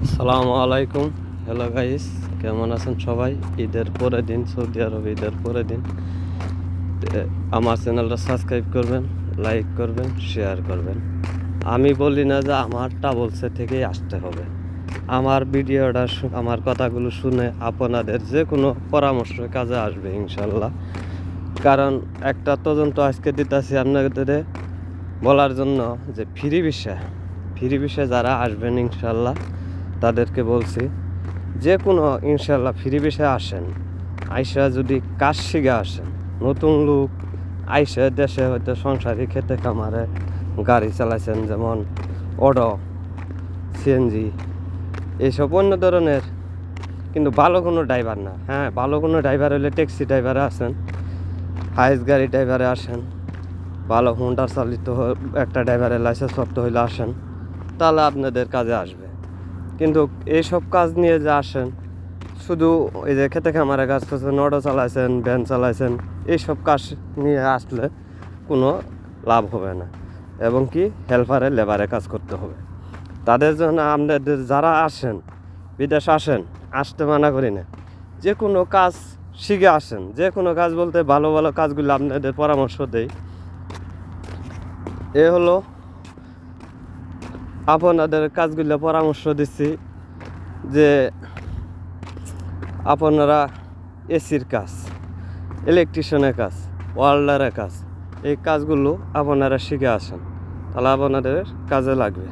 আসসালামু আলাইকুম। Hello guys, কেমন আছেন সবাই? ঈদের পরের দিন, সৌদি আরব ঈদের পরের দিন। আমার চ্যানেলটা সাবস্ক্রাইব করবেন, লাইক করবেন, শেয়ার করবেন। আমি বলি না যে আমারটা বলছে থেকেই আসতে হবে। আমার ভিডিওটা আমার কথাগুলো শুনে আপনাদের যে কোনো পরামর্শ কাজে আসবে ইনশাল্লাহ। কারণ একটা তদন্ত আজকে দিতেছি আপনাদের বলার জন্য যে ফ্রি বিষয়ে যারা আসবেন ইনশাল্লাহ তাদেরকে বলছি যে কোনো ইনশাল্লাহ ফ্রি বিষয়ে আসেন। আইসা যদি কাজ শিখে আসেন, নতুন লোক আইসা দেশে হয়তো সংসারী খেতে খামারে গাড়ি চালাইছেন, যেমন অটো, সিএনজি, এইসব অন্য ধরনের, কিন্তু ভালো কোনো ড্রাইভার না। হ্যাঁ, ভালো কোনো ড্রাইভার হলে ট্যাক্সি ড্রাইভারে আসেন, হাইস গাড়ি ড্রাইভারে আসেন, ভালো হুন্ডার চালিত একটা ড্রাইভারের লাইসেন্স প্রাপ্ত হইলে আসেন, তাহলে আপনাদের কাজে আসবে। কিন্তু এইসব কাজ নিয়ে যে আসেন, শুধু এই যে খেতে খামারে কাজ করছেন, অটো চালাইছেন, ভ্যান চালাইছেন, এইসব কাজ নিয়ে আসলে কোনো লাভ হবে না, এবং কি হেল্পারে লেবারে কাজ করতে হবে। তাদের জন্য আপনাদের যারা আসেন, বিদেশ আসেন, আসতে মানা করি না, যে কোনো কাজ শিখে আসেন। যে কোনো কাজ বলতে ভালো ভালো কাজগুলো আপনাদের পরামর্শ দেই। এ হলো আপনাদের কাজগুলো পরামর্শ দিচ্ছি যে আপনারা এসির কাজ, ইলেকট্রিশিয়ানের কাজ, ওয়েল্ডারের কাজ, এই কাজগুলো আপনারা শিখে আসেন, তাহলে আপনাদের কাজে লাগবে।